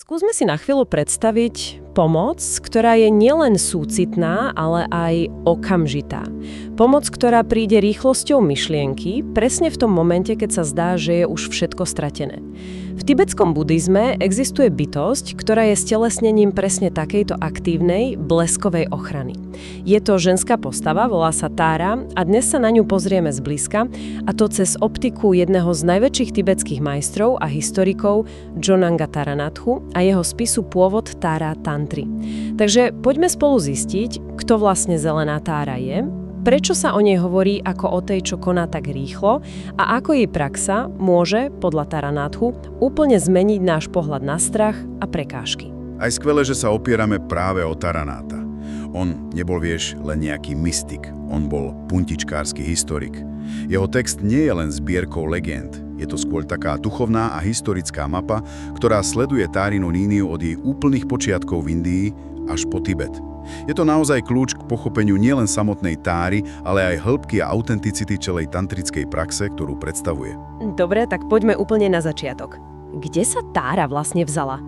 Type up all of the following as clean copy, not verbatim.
Skúsme si na chvíľu predstaviť pomoc, ktorá je nielen súcitná, ale aj okamžitá. Pomoc, ktorá príde rýchlosťou myšlienky, presne v tom momente, keď sa zdá, že je už všetko stratené. V tibetskom buddhizme existuje bytosť, ktorá je stelesnením presne takejto aktívnej, bleskovej ochrany. Je to ženská postava, volá sa Tára a dnes sa na ňu pozrieme zblízka, a to cez optiku jedného z najväčších tibetských majstrov a historikov Dzongkha Taranathu a jeho spisu Pôvod Tára Tantry. Takže poďme spolu zistiť, kto vlastne Zelená Tára je, prečo sa o nej hovorí ako o tej, čo koná tak rýchlo a ako jej praxa môže, podľa Taranathu, úplne zmeniť náš pohľad na strach a prekážky. Aj skvelé, že sa opierame práve o Taranáta. On nebol, len nejaký mystik, on bol puntičkársky historik. Jeho text nie je len zbierkou legend, je to skôr taká duchovná a historická mapa, ktorá sleduje Tárinu líniu od jej úplných počiatkov v Indii až po Tibet. Je to naozaj kľúč k pochopeniu nielen samotnej Táry, ale aj hĺbky a autenticity celej tantrickej praxe, ktorú predstavuje. Dobre, tak poďme úplne na začiatok. Kde sa Tára vlastne vzala?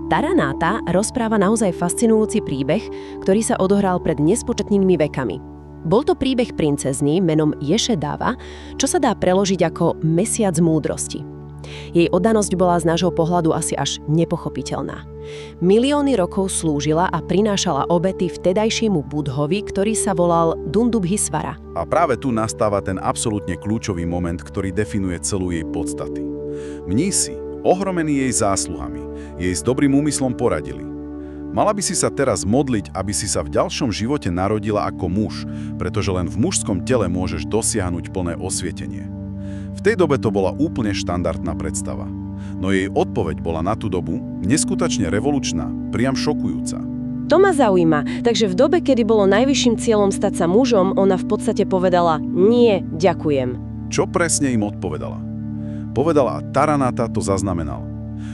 Taranata rozpráva naozaj fascinujúci príbeh, ktorý sa odohral pred nespočetnými vekami. Bol to príbeh princezny menom Ješedáva, čo sa dá preložiť ako mesiac múdrosti. Jej oddanosť bola z nášho pohľadu asi až nepochopiteľná. Milióny rokov slúžila a prinášala obety vtedajšiemu budhovi, ktorý sa volal Dundubhisvara. A práve tu nastáva ten absolútne kľúčový moment, ktorý definuje celú jej podstaty. Mnísi, ohromení jej zásluhami, jej s dobrým úmyslom poradili. Mala by si sa teraz modliť, aby si sa v ďalšom živote narodila ako muž, pretože len v mužskom tele môžeš dosiahnuť plné osvietenie. V tej dobe to bola úplne štandardná predstava. No jej odpoveď bola na tú dobu neskutočne revolučná, priam šokujúca. To ma zaujíma, takže v dobe, kedy bolo najvyšším cieľom stať sa mužom, ona v podstate povedala: nie, ďakujem. Čo presne im odpovedala? Povedala a Taranata to zaznamenal.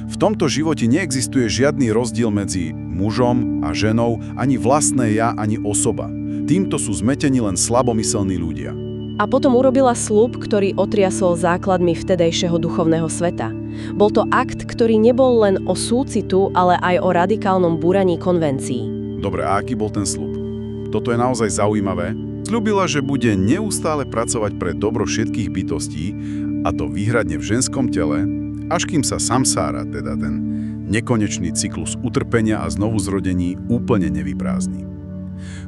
V tomto živote neexistuje žiadny rozdiel medzi mužom a ženou, ani vlastné ja, ani osoba. Týmto sú zmetení len slabomyselní ľudia. A potom urobila sľub, ktorý otriasol základmi vtedajšieho duchovného sveta. Bol to akt, ktorý nebol len o súcitu, ale aj o radikálnom búraní konvencií. Dobre, a aký bol ten sľub? Toto je naozaj zaujímavé. Sľubila, že bude neustále pracovať pre dobro všetkých bytostí, a to výhradne v ženskom tele, až kým sa samsára, teda ten nekonečný cyklus utrpenia a znovuzrodení, úplne nevyprázdni.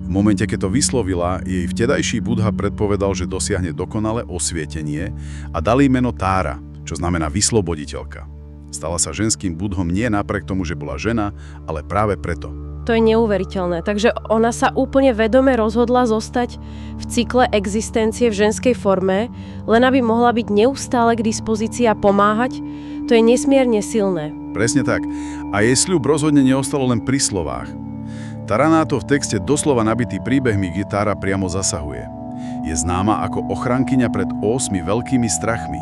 V momente, keď to vyslovila, jej vtedajší Buddha predpovedal, že dosiahne dokonalé osvietenie a dal jej meno Tára, čo znamená vysloboditeľka. Stala sa ženským Buddhom nie napriek tomu, že bola žena, ale práve preto. To je neuveriteľné. Takže ona sa úplne vedome rozhodla zostať v cykle existencie v ženskej forme, len aby mohla byť neustále k dispozícii a pomáhať. To je nesmierne silné. Presne tak. A jej sľub rozhodne neostalo len pri slovách. Taranátov v texte doslova nabitý príbehmi, kde Tára priamo zasahuje. Je známa ako ochrankyňa pred 8 veľkými strachmi.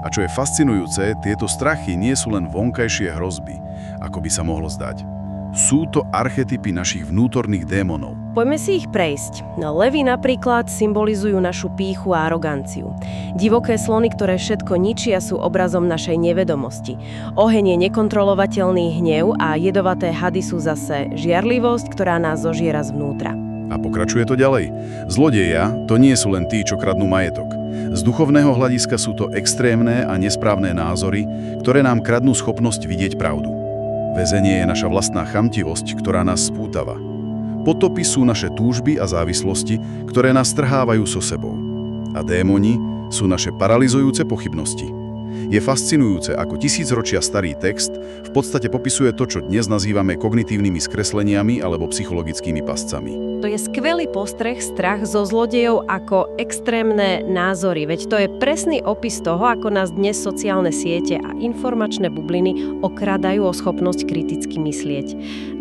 A čo je fascinujúce, tieto strachy nie sú len vonkajšie hrozby, ako by sa mohlo zdať. Sú to archetypy našich vnútorných démonov. Poďme si ich prejsť. Levy napríklad symbolizujú našu pýchu a aroganciu. Divoké slony, ktoré všetko ničia, sú obrazom našej nevedomosti. Oheň je nekontrolovateľný hnev a jedovaté hady sú zase žiarlivosť, ktorá nás zožiera zvnútra. A pokračuje to ďalej. Zlodejia to nie sú len tí, čo kradnú majetok. Z duchovného hľadiska sú to extrémne a nesprávne názory, ktoré nám kradnú schopnosť vidieť pravdu. Väzenie je naša vlastná chamtivosť, ktorá nás spútava. Potopy sú naše túžby a závislosti, ktoré nás strhávajú so sebou. A démoni sú naše paralizujúce pochybnosti. Je fascinujúce, ako tisícročia starý text v podstate popisuje to, čo dnes nazývame kognitívnymi skresleniami alebo psychologickými pascami. To je skvelý postreh, strach zo zlodejov ako extrémne názory. Veď to je presný opis toho, ako nás dnes sociálne siete a informačné bubliny okradajú o schopnosť kriticky myslieť.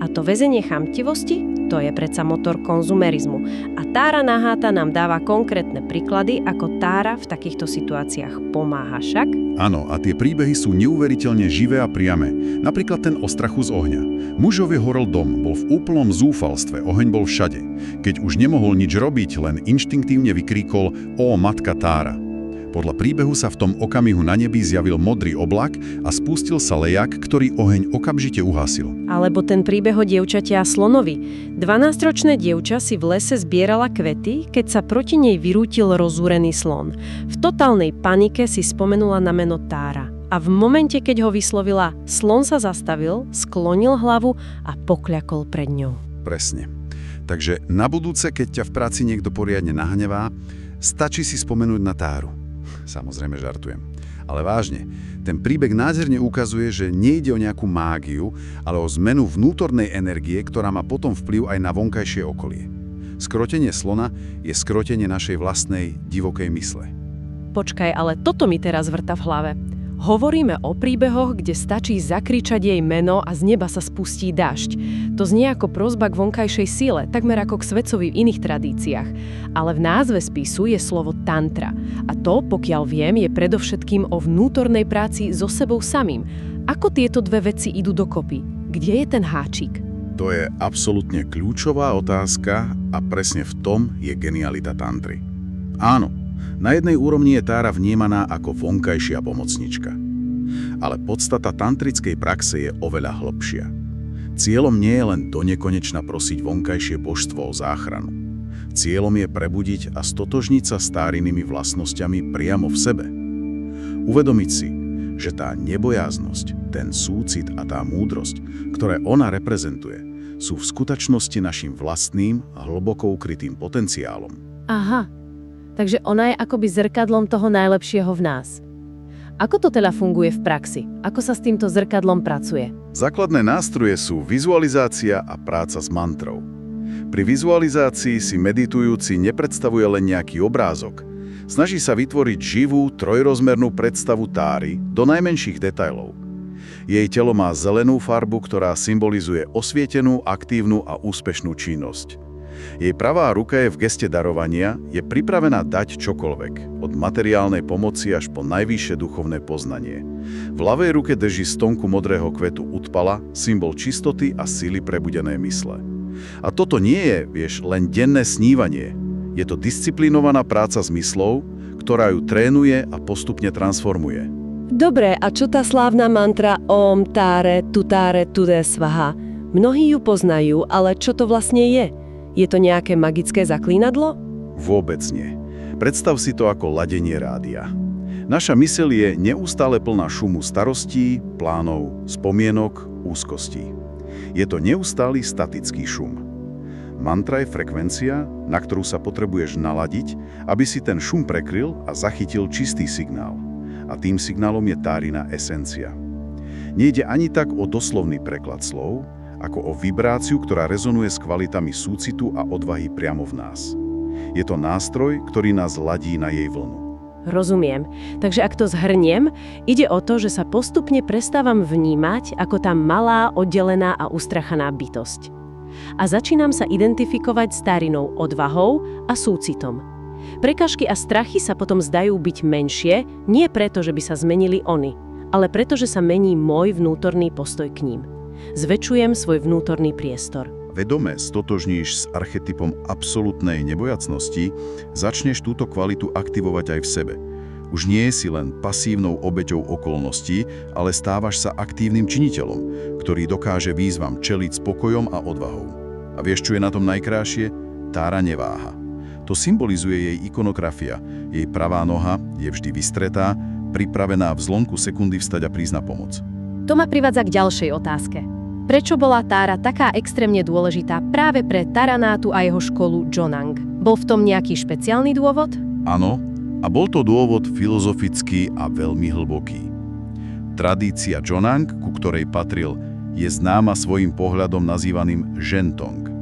A to väzenie chamtivosti, to je predsa motor konzumerizmu. A Tára Naháta nám dáva konkrétne príklady, ako Tára v takýchto situáciách pomáha však. Áno, a tie príbehy sú neuveriteľne živé a priame. Napríklad ten o strachu z ohňa. Mužovi horel dom, bol v úplnom zúfalstve, oheň bol všade. Keď už nemohol nič robiť, len inštinktívne vykríkol: "Ó, matka Tára." Podľa príbehu sa v tom okamihu na nebi zjavil modrý oblak a spustil sa lejak, ktorý oheň okamžite uhasil. Alebo ten príbeh o dievčati a slonovi. 12-ročné dievča si v lese zbierala kvety, keď sa proti nej vyrútil rozúrený slon. V totálnej panike si spomenula na meno Tára. A v momente, keď ho vyslovila, slon sa zastavil, sklonil hlavu a pokľakol pred ňou. Presne. Takže na budúce, keď ťa v práci niekto poriadne nahnevá, stačí si spomenúť na Táru. Samozrejme žartujem. Ale vážne, ten príbeh nádherne ukazuje, že nejde o nejakú mágiu, ale o zmenu vnútornej energie, ktorá má potom vplyv aj na vonkajšie okolie. Skrotenie slona je skrotenie našej vlastnej divokej mysle. Počkaj, ale toto mi teraz vrta v hlave. Hovoríme o príbehoch, kde stačí zakričať jej meno a z neba sa spustí dážď. To znie ako prosba k vonkajšej sile, takmer ako k svetcovi v iných tradíciách. Ale v názve spisu je slovo tantra. A to, pokiaľ viem, je predovšetkým o vnútornej práci so sebou samým. Ako tieto dve veci idú dokopy? Kde je ten háčik? To je absolútne kľúčová otázka a presne v tom je genialita tantry. Áno, na jednej úrovni je Tára vnímaná ako vonkajšia pomocnička. Ale podstata tantrickej praxe je oveľa hlbšia. Cieľom nie je len donekonečna prosiť vonkajšie božstvo o záchranu. Cieľom je prebudiť a stotožniť sa s Tárinými vlastnosťami priamo v sebe. Uvedomiť si, že tá nebojáznosť, ten súcit a tá múdrosť, ktoré ona reprezentuje, sú v skutočnosti našim vlastným, hlboko ukrytým potenciálom. Aha. Takže ona je akoby zrkadlom toho najlepšieho v nás. Ako to teda funguje v praxi? Ako sa s týmto zrkadlom pracuje? Základné nástroje sú vizualizácia a práca s mantrou. Pri vizualizácii si meditujúci nepredstavuje len nejaký obrázok. Snaží sa vytvoriť živú, trojrozmernú predstavu Táry do najmenších detailov. Jej telo má zelenú farbu, ktorá symbolizuje osvietenú, aktívnu a úspešnú činnosť. Jej pravá ruka je v geste darovania, je pripravená dať čokoľvek, od materiálnej pomoci až po najvyššie duchovné poznanie. V ľavej ruke drží stonku modrého kvetu utpala, symbol čistoty a sily prebudenej mysle. A toto nie je, len denné snívanie. Je to disciplinovaná práca s myslou, ktorá ju trénuje a postupne transformuje. Dobre, a čo tá slávna mantra Om Táre Tude Svaha? Mnohí ju poznajú, ale čo to vlastne je? Je to nejaké magické zaklínadlo? Vôbec nie. Predstav si to ako ladenie rádia. Naša myseľ je neustále plná šumu starostí, plánov, spomienok, úzkostí. Je to neustály statický šum. Mantra je frekvencia, na ktorú sa potrebuješ naladiť, aby si ten šum prekryl a zachytil čistý signál. A tým signálom je Tárina esencia. Nejde ani tak o doslovný preklad slov, ako o vibráciu, ktorá rezonuje s kvalitami súcitu a odvahy priamo v nás. Je to nástroj, ktorý nás ladí na jej vlnu. Rozumiem. Takže ak to zhrniem, ide o to, že sa postupne prestávam vnímať ako tá malá, oddelená a ustrachaná bytosť. A začínam sa identifikovať s Tárinou odvahou a súcitom. Prekažky a strachy sa potom zdajú byť menšie, nie preto, že by sa zmenili oni, ale preto, že sa mení môj vnútorný postoj k ním. Zväčšujem svoj vnútorný priestor. Vedome stotožníš s archetypom absolútnej nebojacnosti, začneš túto kvalitu aktivovať aj v sebe. Už nie si len pasívnou obeťou okolností, ale stávaš sa aktívnym činiteľom, ktorý dokáže výzvam čeliť s pokojom a odvahou. A vieš, čo je na tom najkrajšie? Tára neváha. To symbolizuje jej ikonografia. Jej pravá noha je vždy vystretá, pripravená v zlomku sekundy vstať a prísť na pomoc. To ma privádza k ďalšej otázke. Prečo bola Tára taká extrémne dôležitá práve pre Taranátu a jeho školu Jonang? Bol v tom nejaký špeciálny dôvod? Áno, a bol to dôvod filozofický a veľmi hlboký. Tradícia Jonang, ku ktorej patril, je známa svojím pohľadom nazývaným Zhentong.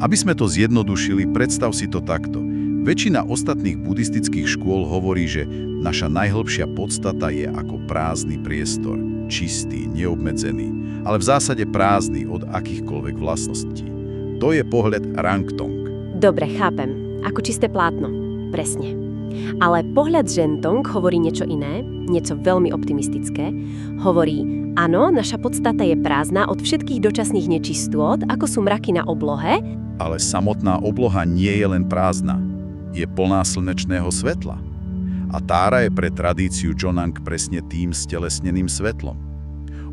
Aby sme to zjednodušili, predstav si to takto. Väčšina ostatných buddhistických škôl hovorí, že naša najhlbšia podstata je ako prázdny priestor, čistý, neobmedzený, ale v zásade prázdny od akýchkoľvek vlastností. To je pohľad Rangtong. Dobre, chápem. Ako čisté plátno. Presne. Ale pohľad Zhentong hovorí niečo iné, niečo veľmi optimistické. Hovorí, áno, naša podstata je prázdna od všetkých dočasných nečistôt, ako sú mraky na oblohe. Ale samotná obloha nie je len prázdna. Je plná slnečného svetla. A Tára je pre tradíciu Jonang presne tým stelesneným svetlom.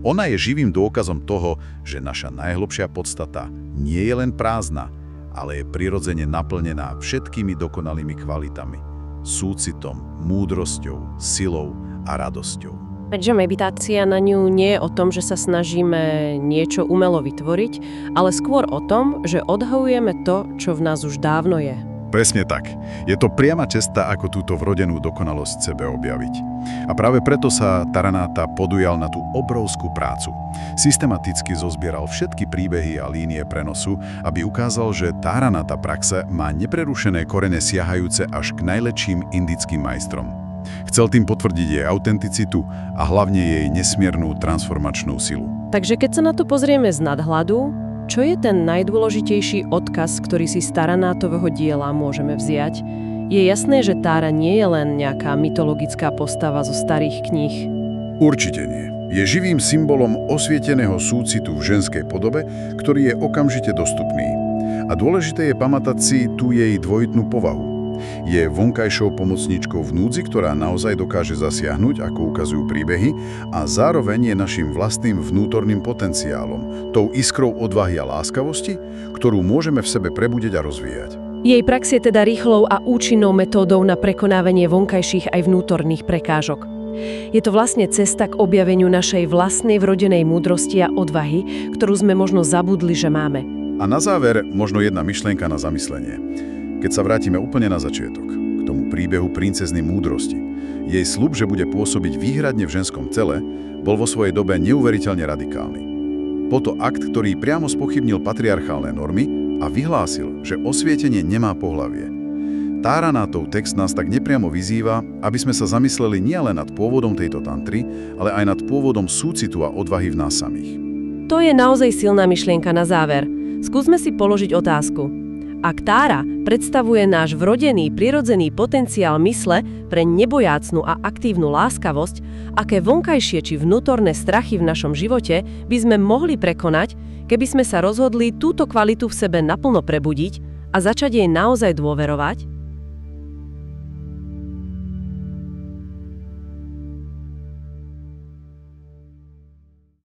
Ona je živým dôkazom toho, že naša najhlbšia podstata nie je len prázdna, ale je prirodzene naplnená všetkými dokonalými kvalitami. Súcitom, múdrosťou, silou a radosťou. Takže meditácia na ňu nie je o tom, že sa snažíme niečo umelo vytvoriť, ale skôr o tom, že odhalujeme to, čo v nás už dávno je. Presne tak. Je to priama cesta, ako túto vrodenú dokonalosť sebe objaviť. A práve preto sa Taranatha podujal na tú obrovskú prácu. Systematicky zozbieral všetky príbehy a línie prenosu, aby ukázal, že Taranatha praxe má neprerušené korene siahajúce až k najlepším indickým majstrom. Chcel tým potvrdiť jej autenticitu a hlavne jej nesmiernu transformačnú silu. Takže keď sa na to pozrieme z nadhľadu, čo je ten najdôležitejší odkaz, ktorý si z Taranathového diela môžeme vziať? Je jasné, že Tára nie je len nejaká mytologická postava zo starých kníh. Určite nie. Je živým symbolom osvieteného súcitu v ženskej podobe, ktorý je okamžite dostupný. A dôležité je pamätať si tú jej dvojitnú povahu. Je vonkajšou pomocníčkou v núdzi, ktorá naozaj dokáže zasiahnuť, ako ukazujú príbehy, a zároveň je našim vlastným vnútorným potenciálom, tou iskrou odvahy a láskavosti, ktorú môžeme v sebe prebudiť a rozvíjať. Jej prax je teda rýchlou a účinnou metódou na prekonávanie vonkajších aj vnútorných prekážok. Je to vlastne cesta k objaveniu našej vlastnej vrodenej múdrosti a odvahy, ktorú sme možno zabudli, že máme. A na záver možno jedna myšlienka na zamyslenie. Keď sa vrátime úplne na začiatok, k tomu príbehu princezny múdrosti, jej sľub, že bude pôsobiť výhradne v ženskom tele, bol vo svojej dobe neuveriteľne radikálny. Bol to akt, ktorý priamo spochybnil patriarchálne normy a vyhlásil, že osvietenie nemá pohlavie. Taranatov text nás tak nepriamo vyzýva, aby sme sa zamysleli nielen nad pôvodom tejto tantry, ale aj nad pôvodom súcitu a odvahy v nás samých. To je naozaj silná myšlienka na záver. Skúsme si položiť otázku. Ak Tára predstavuje náš vrodený, prirodzený potenciál mysle pre nebojácnu a aktívnu láskavosť, aké vonkajšie či vnútorné strachy v našom živote by sme mohli prekonať, keby sme sa rozhodli túto kvalitu v sebe naplno prebudiť a začať jej naozaj dôverovať?